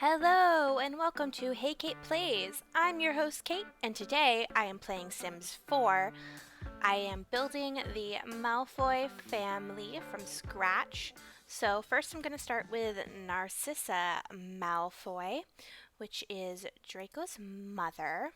Hello and welcome to Hey Kate Plays. I'm your host Kate and today I am playing Sims 4. I am building the Malfoy family from scratch. So first I'm going to start with Narcissa Malfoy, which is Draco's mother.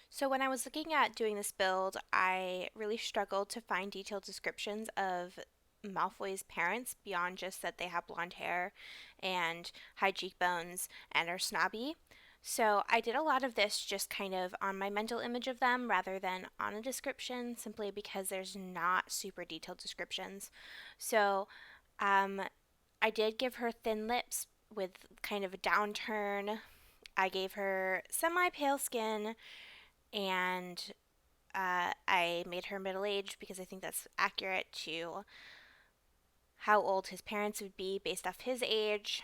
So when I was looking at doing this build, I really struggled to find detailed descriptions of Malfoy's parents beyond just that they have blonde hair and high cheekbones and are snobby. So I did a lot of this just kind of on my mental image of them rather than on a description, simply because there's not super detailed descriptions. So I did give her thin lips with kind of a downturn. I gave her semi-pale skin, and I made her middle-aged because I think that's accurate to how old his parents would be based off his age.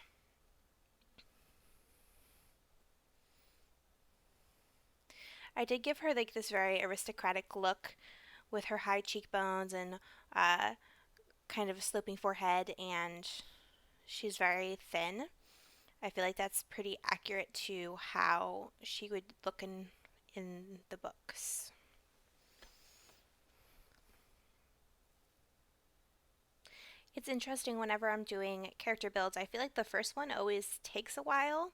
I did give her like this very aristocratic look with her high cheekbones and kind of a sloping forehead, and she's very thin. I feel like that's pretty accurate to how she would look in the books. It's interesting whenever I'm doing character builds, I feel like the first one always takes a while,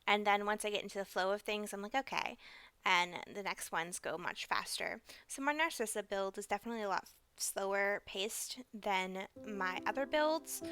and then once I get into the flow of things, I'm like, okay, and the next ones go much faster. So my Narcissa build is definitely a lot slower paced than my other builds.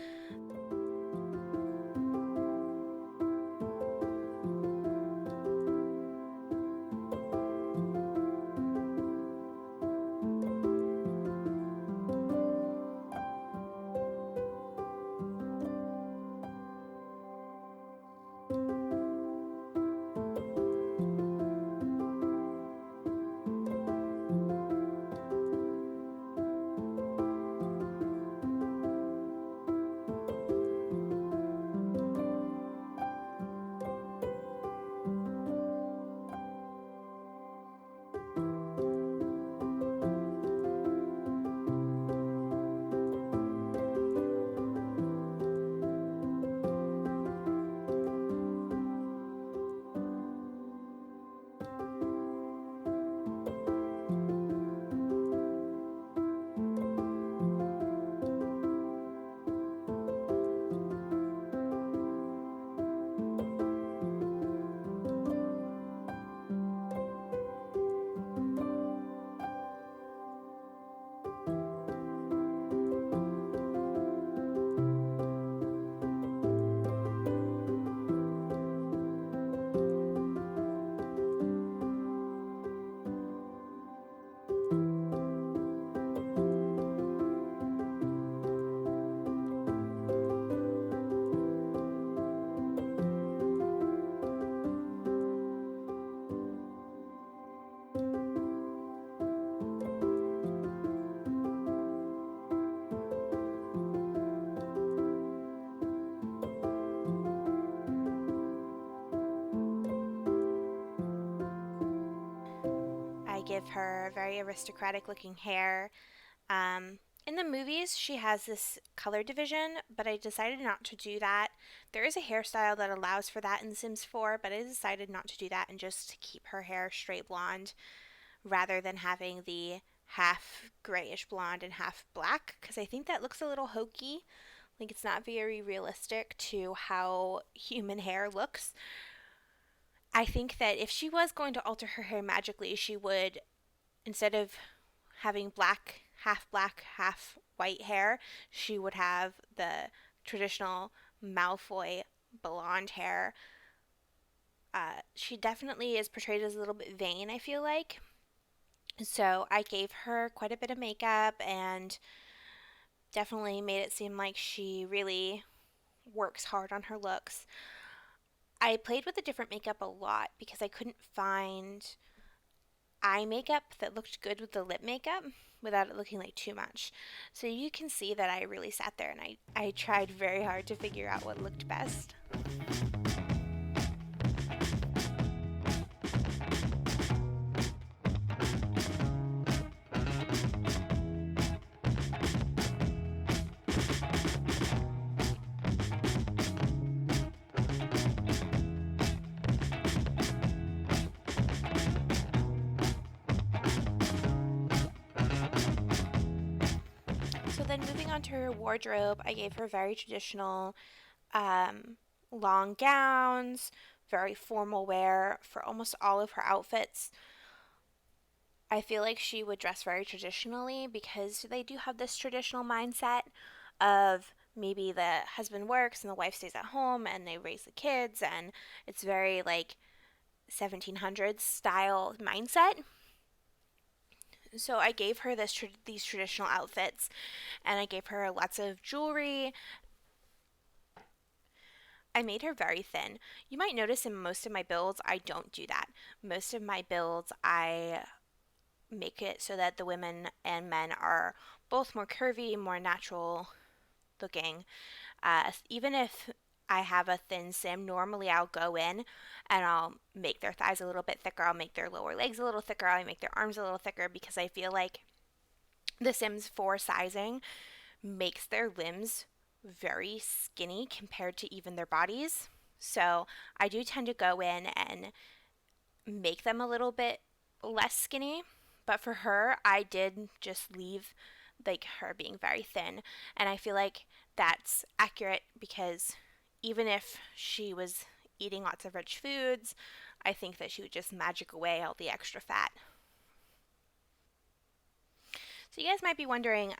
I give her very aristocratic looking hair. In the movies, she has this color division, but I decided not to do that. There is a hairstyle that allows for that in The Sims 4, but I decided not to do that and just to keep her hair straight blonde rather than having the half grayish blonde and half black, because I think that looks a little hokey. Like, it's not very realistic to how human hair looks. I think that if she was going to alter her hair magically, she would, instead of having black, half white hair, she would have the traditional Malfoy blonde hair. She definitely is portrayed as a little bit vain, I feel like. So I gave her quite a bit of makeup and definitely made it seem like she really works hard on her looks. I played with the different makeup a lot because I couldn't find eye makeup that looked good with the lip makeup without it looking like too much. So you can see that I really sat there and I tried very hard to figure out what looked best. So then moving on to her wardrobe, I gave her very traditional um, long gowns, very formal wear for almost all of her outfits. I feel like she would dress very traditionally because they do have this traditional mindset of maybe the husband works and the wife stays at home and they raise the kids, and it's very like 1700s style mindset. So I gave her these traditional outfits, and I gave her lots of jewelry. I made her very thin. You might notice in most of my builds I don't do that. Most of my builds I make it so that the women and men are both more curvy, more natural looking. Even if I have a thin sim, normally I'll go in and I'll make their thighs a little bit thicker. I'll make their lower legs a little thicker. I'll make their arms a little thicker because I feel like the Sims 4 sizing makes their limbs very skinny compared to even their bodies. So I do tend to go in and make them a little bit less skinny. But for her, I did just leave like her being very thin. And I feel like that's accurate because even if she was eating lots of rich foods, I think that she would just magic away all the extra fat. So you guys might be wondering,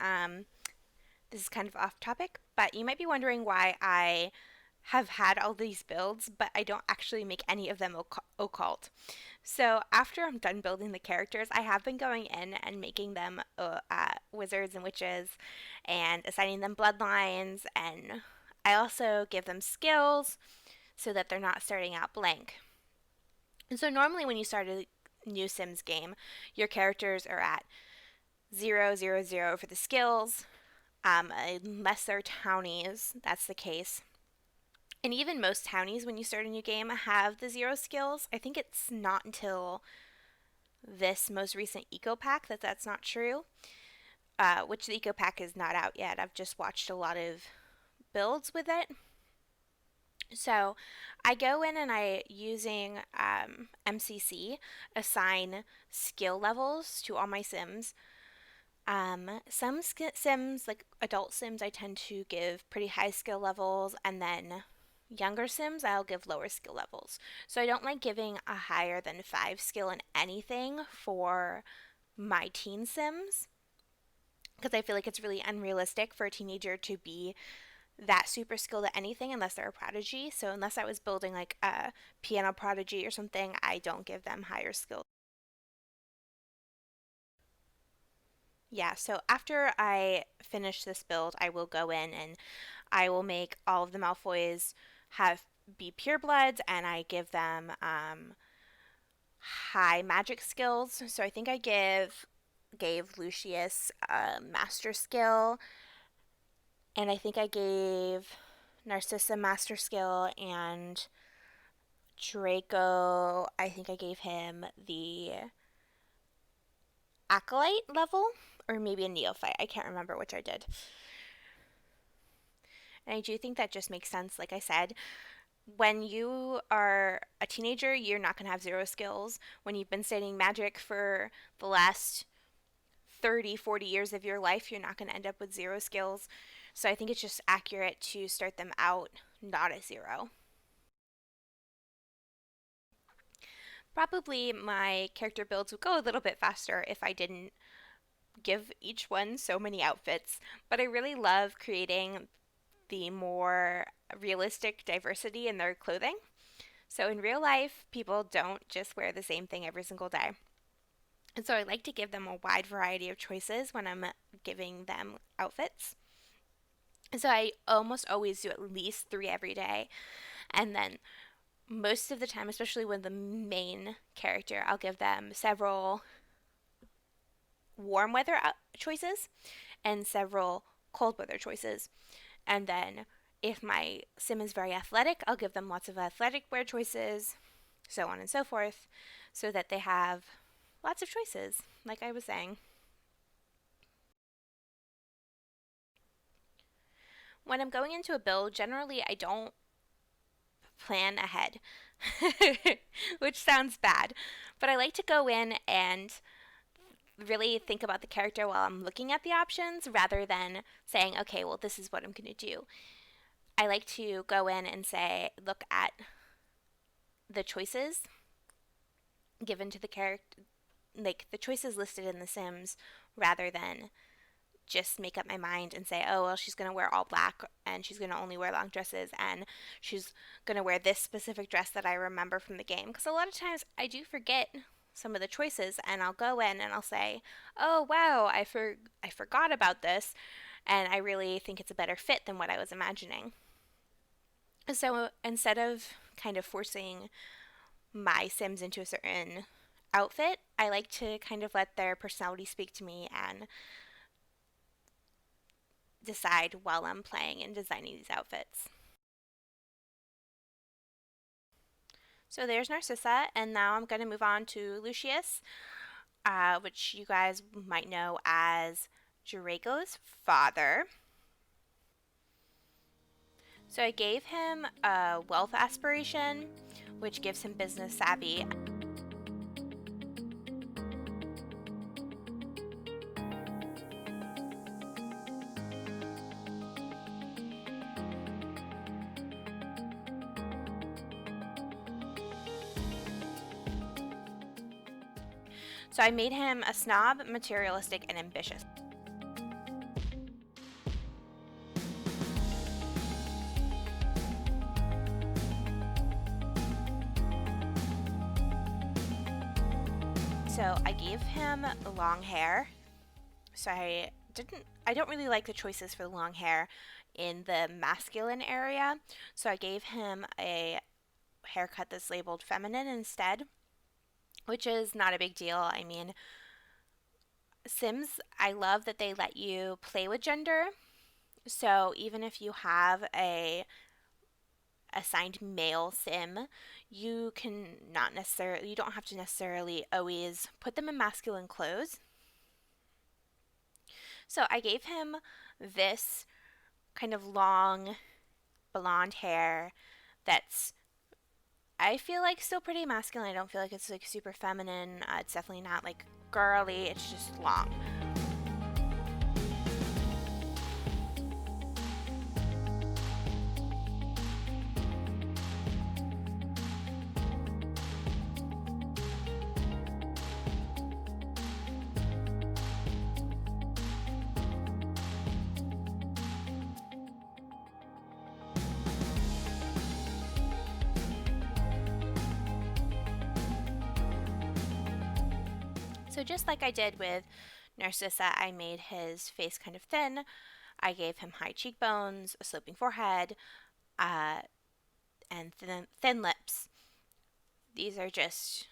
this is kind of off topic, but you might be wondering why I have had all these builds, but I don't actually make any of them occult. So after I'm done building the characters, I have been going in and making them wizards and witches and assigning them bloodlines, and I also give them skills so that they're not starting out blank. And so normally when you start a new Sims game, your characters are at 0, 0, 0 for the skills, unless they're townies, that's the case. And even most townies, when you start a new game, have the 0 skills. I think it's not until this most recent eco pack that that's not true, which the eco pack is not out yet. I've just watched a lot of builds with it. So I go in and I, using MCC, assign skill levels to all my Sims. Some Sims, like adult Sims, I tend to give pretty high skill levels, and then younger Sims, I'll give lower skill levels. So I don't like giving a higher than 5 skill in anything for my teen Sims because I feel like it's really unrealistic for a teenager to be that super skilled at anything unless they're a prodigy. So unless I was building like a piano prodigy or something, I don't give them higher skills. Yeah, so after I finish this build, I will go in and I will make all of the Malfoys have be purebloods, and I give them high magic skills. So I think I gave Lucius a master skill, and I think I gave Narcissa master skill, and Draco, I think I gave him the acolyte level, or maybe a neophyte. I can't remember which I did. And I do think that just makes sense. Like I said, when you are a teenager, you're not going to have 0 skills. When you've been studying magic for the last 30, 40 years of your life, you're not going to end up with 0 skills. So I think it's just accurate to start them out not at 0. Probably my character builds would go a little bit faster if I didn't give each one so many outfits, but I really love creating the more realistic diversity in their clothing. So in real life, people don't just wear the same thing every single day. And so I like to give them a wide variety of choices when I'm giving them outfits. And so I almost always do at least 3 every day. And then most of the time, especially with the main character, I'll give them several warm weather choices and several cold weather choices. And then if my sim is very athletic, I'll give them lots of athletic wear choices, so on and so forth, so that they have lots of choices, like I was saying. When I'm going into a build, generally I don't plan ahead, which sounds bad, but I like to go in and really think about the character while I'm looking at the options rather than saying, okay, well, this is what I'm going to do. I like to go in and say, look at the choices given to the character, like the choices listed in The Sims, rather than just make up my mind and say, oh, well, she's going to wear all black and she's going to only wear long dresses and she's going to wear this specific dress that I remember from the game. Because a lot of times I do forget some of the choices and I'll go in and I'll say, oh, wow, I forgot about this and I really think it's a better fit than what I was imagining. So instead of kind of forcing my Sims into a certain outfit, I like to kind of let their personality speak to me and decide while I'm playing and designing these outfits. So there's Narcissa, and now I'm going to move on to Lucius, which you guys might know as Draco's father. So I gave him a wealth aspiration, which gives him business savvy. So I made him a snob, materialistic, and ambitious. So I gave him long hair. So I don't really like the choices for the long hair in the masculine area. So I gave him a haircut that's labeled feminine instead, which is not a big deal. I mean, Sims, I love that they let you play with gender. So even if you have a assigned male sim, you don't have to necessarily always put them in masculine clothes. So I gave him this kind of long blonde hair that's, I feel like, still pretty masculine. I don't feel like it's like super feminine. It's definitely not like girly. It's just long. So just like I did with Narcissa, I made his face kind of thin. I gave him high cheekbones, a sloping forehead, and thin lips. These are just,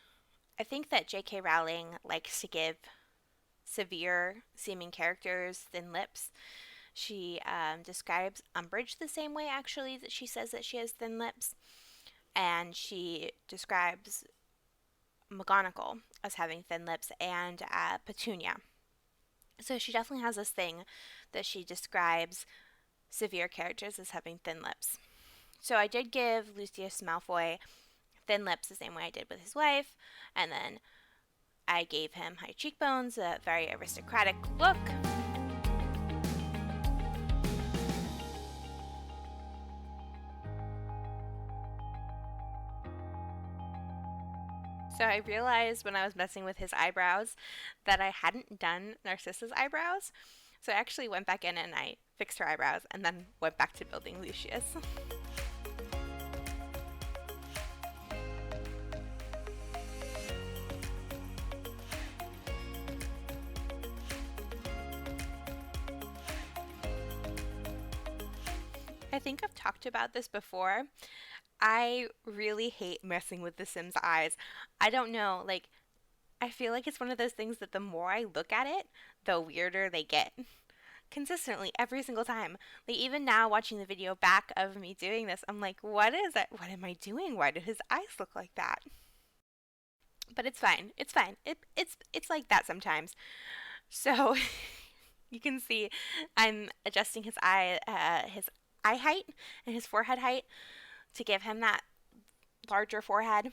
I think that J.K. Rowling likes to give severe seeming characters thin lips. She describes Umbridge the same way, actually, that she says that she has thin lips. And she describes McGonagall as having thin lips and Petunia. So she definitely has this thing that she describes severe characters as having thin lips. So I did give Lucius Malfoy thin lips the same way I did with his wife, and then I gave him high cheekbones, a very aristocratic look. So I realized when I was messing with his eyebrows that I hadn't done Narcissa's eyebrows. So I actually went back in and I fixed her eyebrows and then went back to building Lucius. I think I've talked about this before. I really hate messing with The Sims eyes. I don't know, like, I feel like it's one of those things that the more I look at it, the weirder they get. Consistently, every single time. Like, even now, watching the video back of me doing this, I'm like, what is it? What am I doing? Why do his eyes look like that? But it's fine. It's fine. It's like that sometimes. So you can see I'm adjusting his eye height and his forehead height to give him that larger forehead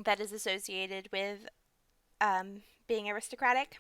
that is associated with being aristocratic.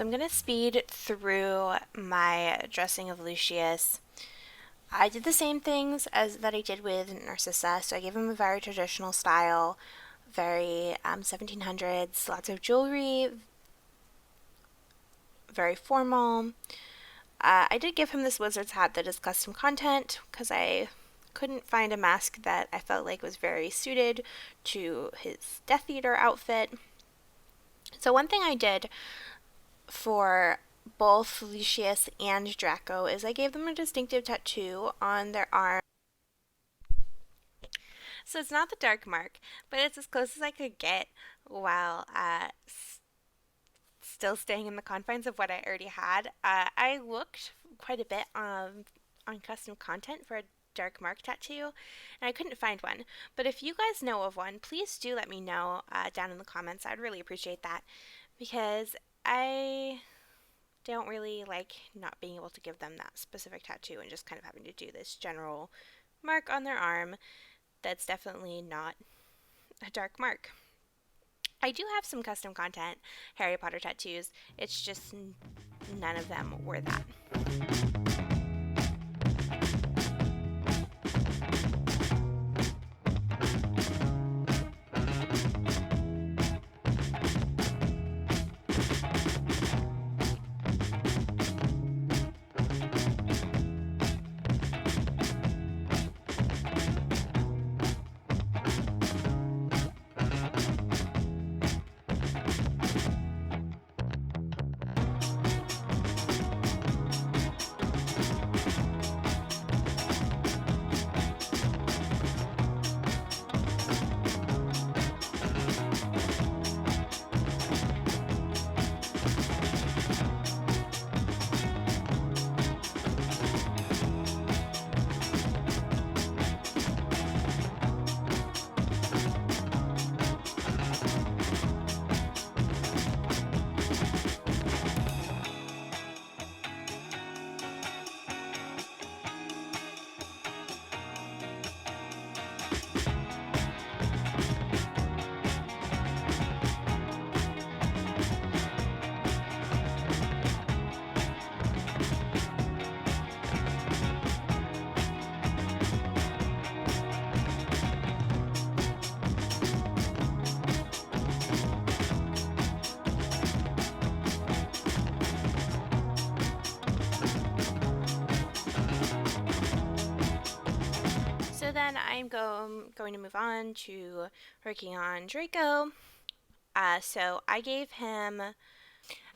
So I'm going to speed through my dressing of Lucius. I did the same things as that I did with Narcissa, so I gave him a very traditional style, very 1700s, lots of jewelry, very formal. I did give him this wizard's hat that is custom content because I couldn't find a mask that I felt like was very suited to his Death Eater outfit. So one thing I did for both Lucius and Draco is I gave them a distinctive tattoo on their arm. So it's not the dark mark, but it's as close as I could get while still staying in the confines of what I already had. I looked quite a bit on custom content for a dark mark tattoo, and I couldn't find one. But if you guys know of one, please do let me know down in the comments. I'd really appreciate that because I don't really like not being able to give them that specific tattoo and just kind of having to do this general mark on their arm that's definitely not a dark mark. I do have some custom content Harry Potter tattoos. It's just none of them were that. So then I'm going to move on to working on Draco. So I gave him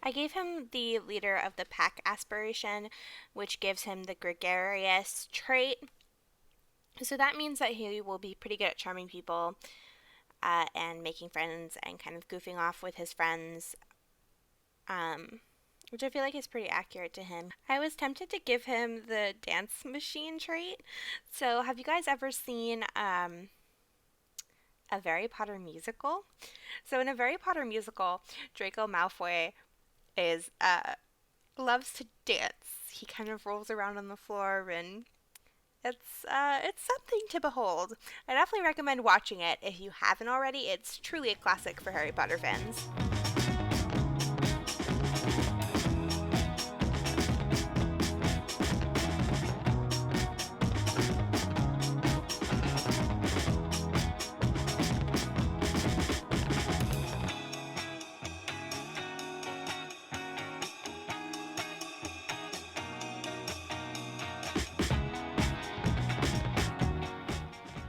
the leader of the pack aspiration, which gives him the gregarious trait. So that means that he will be pretty good at charming people and making friends and kind of goofing off with his friends, which I feel like is pretty accurate to him. I was tempted to give him the dance machine trait. So have you guys ever seen a Harry Potter musical? So in a Harry Potter musical, Draco Malfoy is loves to dance. He kind of rolls around on the floor and it's something to behold. I definitely recommend watching it if you haven't already. It's truly a classic for Harry Potter fans.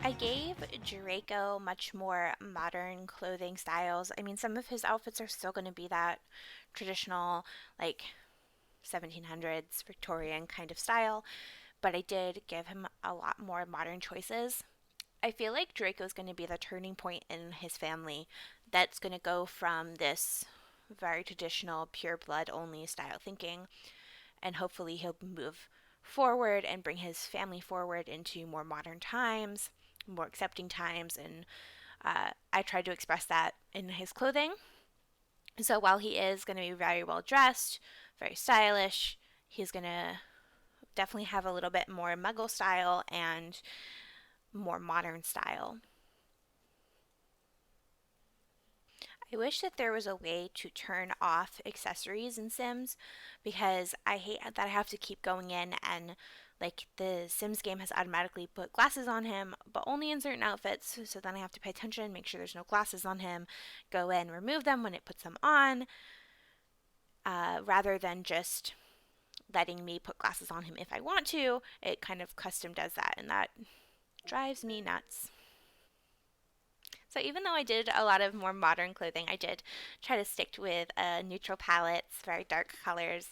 I gave Draco much more modern clothing styles. I mean, some of his outfits are still going to be that traditional, like 1700s Victorian kind of style, but I did give him a lot more modern choices. I feel like Draco's going to be the turning point in his family that's going to go from this very traditional, pure blood only style thinking, and hopefully he'll move forward and bring his family forward into more modern times, more accepting times, and I tried to express that in his clothing. So while he is going to be very well dressed, very stylish, he's going to definitely have a little bit more muggle style and more modern style. I wish that there was a way to turn off accessories in Sims because I hate that I have to keep going in and like the Sims game has automatically put glasses on him, but only in certain outfits. So then I have to pay attention, make sure there's no glasses on him, go in, remove them when it puts them on, rather than just letting me put glasses on him if I want to. It kind of custom does that, and that drives me nuts. So even though I did a lot of more modern clothing, I did try to stick with neutral palettes, very dark colors,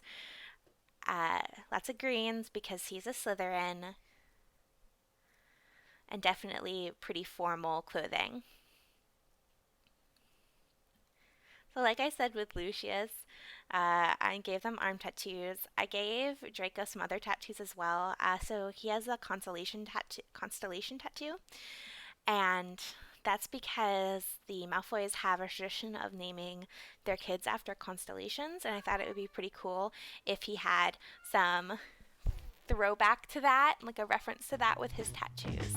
lots of greens because he's a Slytherin, and definitely pretty formal clothing. So like I said with Lucius, I gave them arm tattoos. I gave Draco some other tattoos as well. So he has a constellation tattoo, and that's because the Malfoys have a tradition of naming their kids after constellations, and I thought it would be pretty cool if he had some throwback to that, like a reference to that with his tattoos.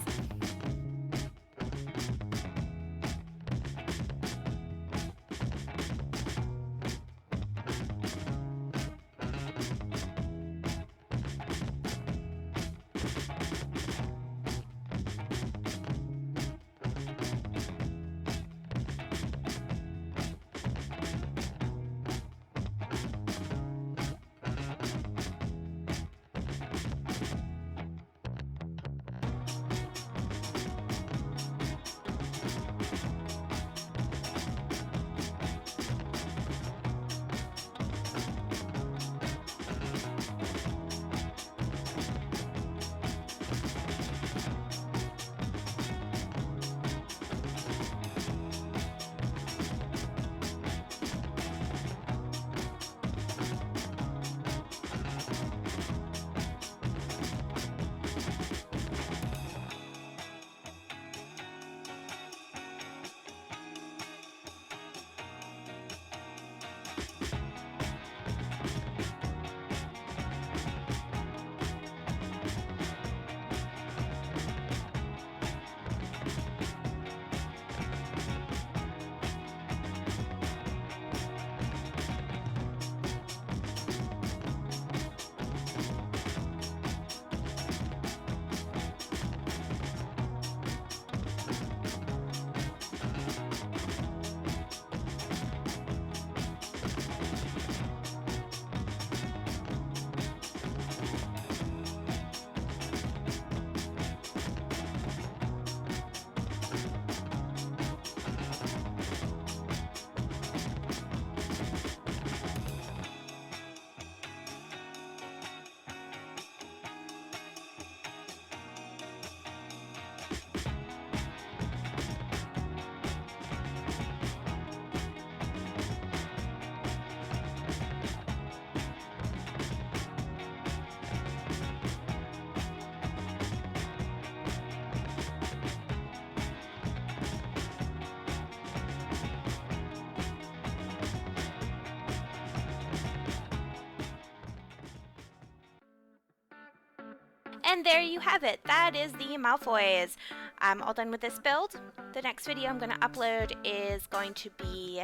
And there you have it. That is the Malfoys. I'm all done with this build. The next video I'm going to upload is going to be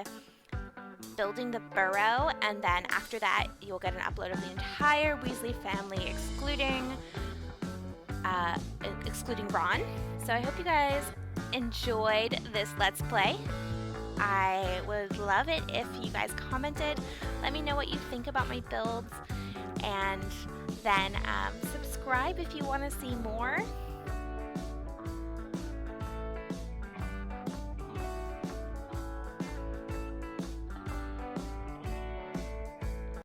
building the burrow, and then after that you'll get an upload of the entire Weasley family, excluding Ron. So I hope you guys enjoyed this Let's Play. I would love it if you guys commented. Let me know what you think about my builds, and then subscribe if you want to see more.